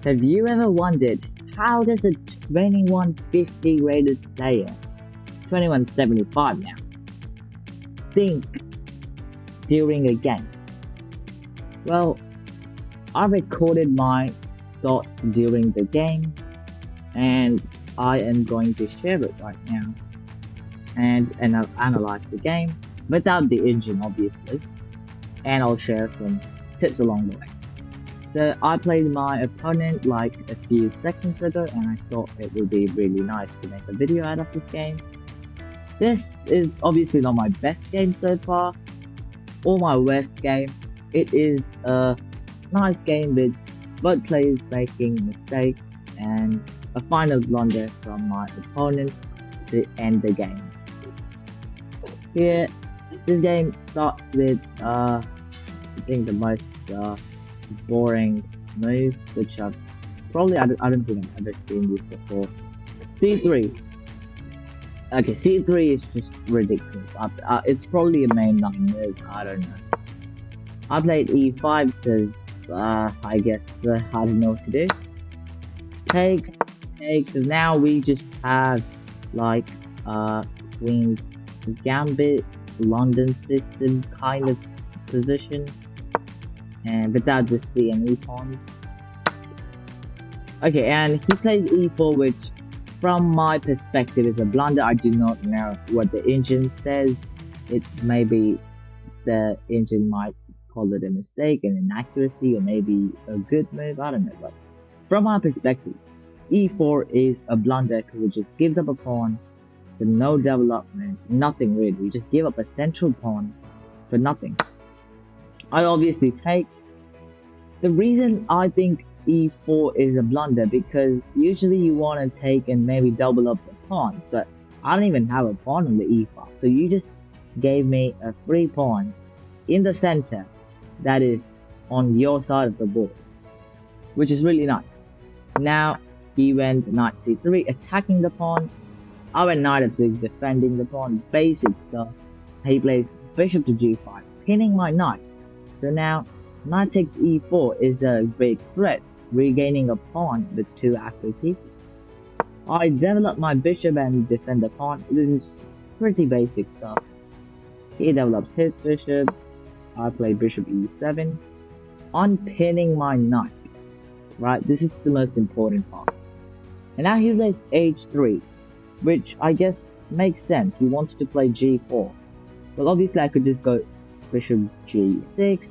Have you ever wondered how does a 2150 rated player, 2175 now, think during a game? Well, I recorded my thoughts during the game and I am going to share it right now and I'll analyze the game without the engine obviously and I'll share some tips along the way. So I played my opponent like a few seconds ago and I thought it would be really nice to make a video out of this game. This is obviously not my best game so far or my worst game. It is a nice game with both players making mistakes and a final blunder from my opponent to end the game. Here, this game starts with I think the most boring move, which I don't think I've ever seen this before. C3. Okay, C3 is just ridiculous. It's probably a main line move. I don't know. I played E5 because I guess I don't know what to do. Take, take. So now we just have like Queen's Gambit, London system kind of position, and without the C and E pawns. Okay, and he plays E4, which from my perspective is a blunder. I do not know what the engine says. It maybe the engine might call it a mistake, an inaccuracy, or maybe a good move. I don't know, but from my perspective, E4 is a blunder because it just gives up a pawn with no development, nothing really. You just give up a central pawn for nothing. I obviously take. The reason I think E4 is a blunder because usually you want to take and maybe double up the pawns, but I don't even have a pawn on the E file. So you just gave me a free pawn in the center that is on your side of the board, which is really nice. Now he went knight c3, attacking the pawn. I went knight f6, defending the pawn, basic stuff. He plays bishop to g5, pinning my knight. So now knight takes e4 is a great threat, regaining a pawn with two active pieces. I develop my bishop and defend the pawn. This is pretty basic stuff. He develops his bishop. I play bishop e7, unpinning my knight. Right, this is the most important part. And now he plays h3, which I guess makes sense. He wanted to play g4. Well, obviously I could just go bishop g6,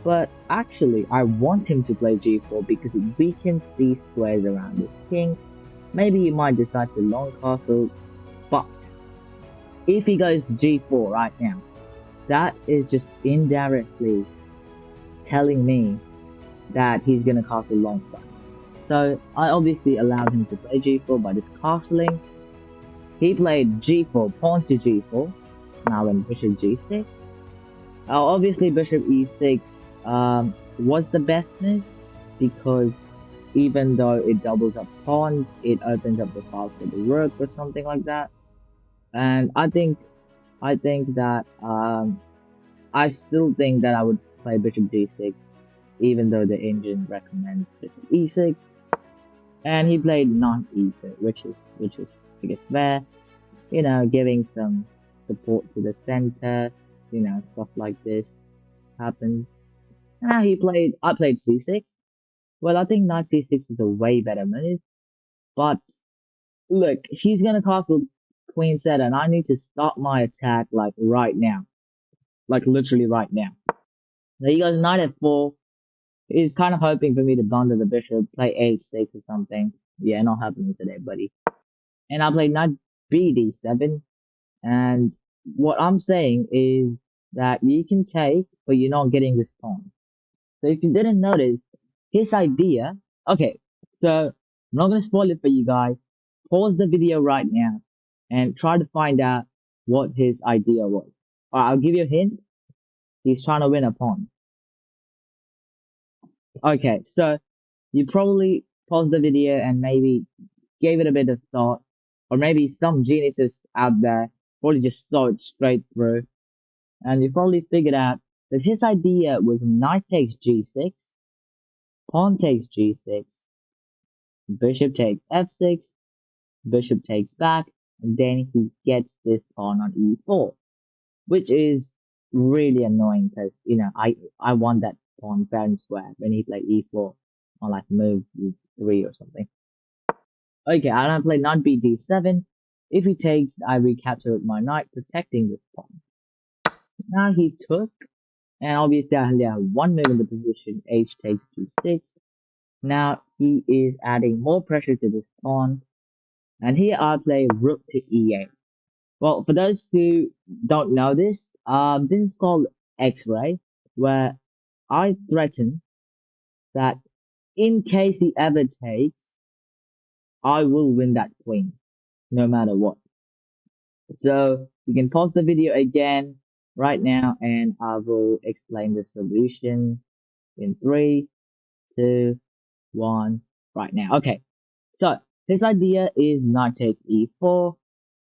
but actually I want him to play g4 because it weakens these squares around this king. Maybe he might decide to long castle, but if he goes g4 right now, that is just indirectly telling me that he's gonna castle long side. So I obviously allowed him to play g4 by just castling. He played g4, pawn to g4. Now then bishop g6. Obviously bishop e6 was the best move because even though it doubles up pawns, it opens up the file for the rook or something like that. And I think that I still think that I would play bishop d6 even though the engine recommends bishop e6. And he played knight e2, which is I guess fair, you know, giving some support to the center, you know, stuff like this happens. And now I played c6. Well, I think knight c6 was a way better move, but look, he's gonna castle queen set, and I need to start my attack like right now, like literally right now. So he goes knight f4. He's kind of hoping for me to blunder the bishop, play h6 or something. Yeah, not happening today, buddy. And I played knight b d7. And what I'm saying is that you can take, but you're not getting this pawn. So if you didn't notice, his idea, okay, so I'm not going to spoil it for you guys. Pause the video right now and try to find out what his idea was. Alright, I'll give you a hint. He's trying to win a pawn. Okay, so you probably paused the video and maybe gave it a bit of thought, or maybe some geniuses out there probably just saw it straight through, and you probably figured out that his idea was knight takes g6, Pawn takes g6, bishop takes f6, bishop takes back, and then he gets this pawn on e4, which is really annoying because I want that pawn fair and square when he played e4 on like move e3 or something. Okay, and I play knight b d7. If he takes, I recapture with my knight, protecting this pawn. Now he took, and obviously I only have one move in the position. H takes g6. Now he is adding more pressure to this pawn, and here I play rook to e8. Well, for those who don't know this, this is called X-ray, where I threaten that in case he ever takes, I will win that queen, no matter what. So you can pause the video again right now, and I will explain the solution in 3, 2, 1, right now. Okay, so his idea is knight takes e4,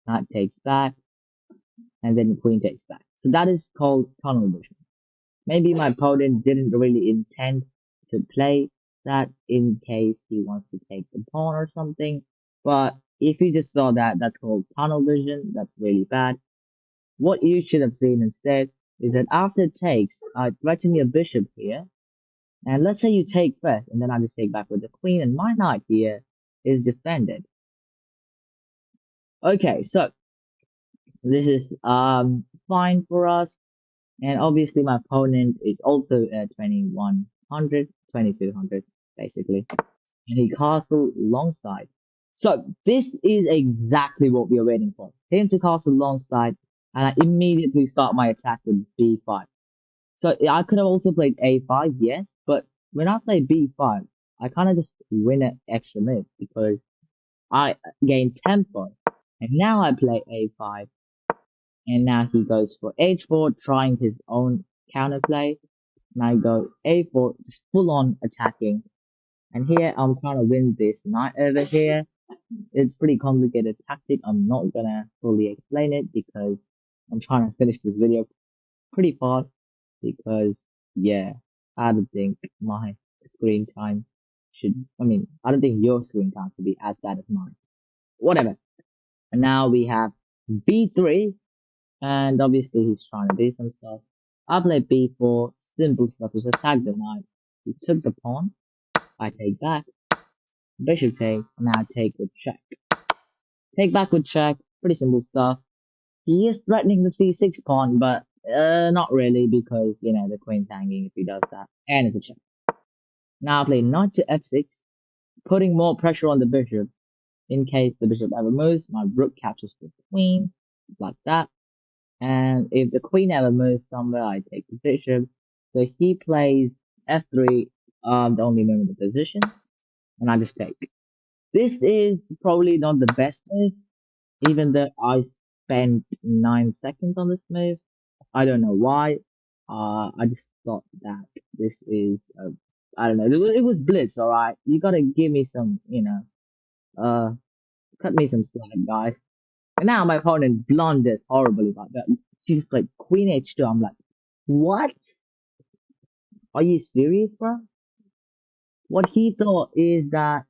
knight takes back, and then queen takes back. So that is called tunnel vision. Maybe my opponent didn't really intend to play that in case he wants to take the pawn or something. But if you just saw that, that's called tunnel vision. That's really bad. What you should have seen instead is that after it takes, I threaten your bishop here. And let's say you take first, and then I just take back with the queen, and my knight here is defended. Okay, so this is fine for us. And obviously my opponent is also at 2100, 2200, basically. And he castle longside. So this is exactly what we are waiting for. Him to castle longside, and I immediately start my attack with b5. So I could have also played a5, yes, but when I play b5, I kind of just win an extra move because I gain tempo. And now I play a5, and now he goes for h4, trying his own counterplay. And I go a4, just full on attacking. And here I'm trying to win this knight over here. It's pretty complicated tactic. I'm not gonna fully explain it because I'm trying to finish this video pretty fast. Because yeah, I don't think my screen time I don't think your screen time should be as bad as mine. Whatever. And now we have b3. And obviously he's trying to do some stuff. I play b4, simple stuff, just attack the knight. He took the pawn, I take back, bishop take, and I take with check. Take back with check, pretty simple stuff. He is threatening the c6 pawn, but not really because, the queen's hanging if he does that. And it's a check. Now I play knight to f6, putting more pressure on the bishop. In case the bishop ever moves, my rook captures the queen, like that. And if the queen ever moves somewhere, I take the bishop. So he plays f3, the only move in the position, and I just take. This is probably not the best move, even though I spent 9 seconds on this move. I don't know why. I just thought that this is, I don't know, it was blitz, alright? You gotta give me some, cut me some slack, guys. And now my opponent blunders horribly like that. She's like queen h2. I'm like, what? Are you serious, bro? What he thought is that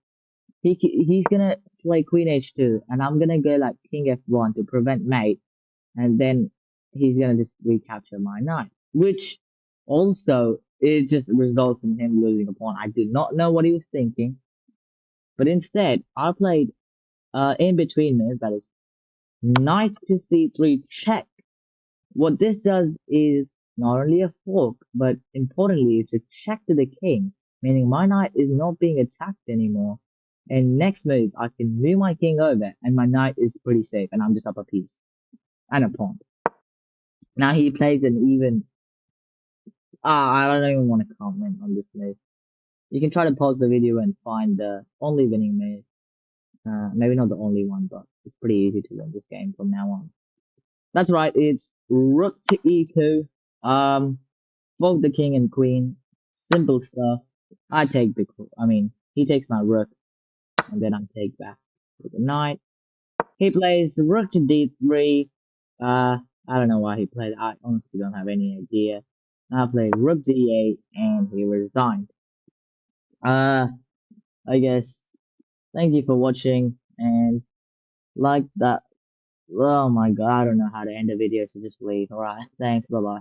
he's gonna play queen h2, and I'm gonna go like king f1 to prevent mate, and then he's gonna just recapture my knight, which also it just results in him losing a pawn. I do not know what he was thinking, but instead I played in between move, that is knight to c3 check. What this does is not only a fork, but importantly, it's a check to the king, meaning my knight is not being attacked anymore. And next move, I can move my king over, and my knight is pretty safe, and I'm just up a piece and a pawn. Now he plays an even. I don't even want to comment on this move. You can try to pause the video and find the only winning move. Maybe not the only one, but it's pretty easy to win this game from now on. That's right, it's rook to e2. Both the king and queen. Simple stuff. I take the, he takes my rook, and then I take back with the knight. He plays rook to d3. I don't know why he played. I honestly don't have any idea. I played rook d8, and he resigned. Uh, I guess thank you for watching and like that. Oh my god, I don't know how to end the video, so just leave. Alright, thanks, bye bye.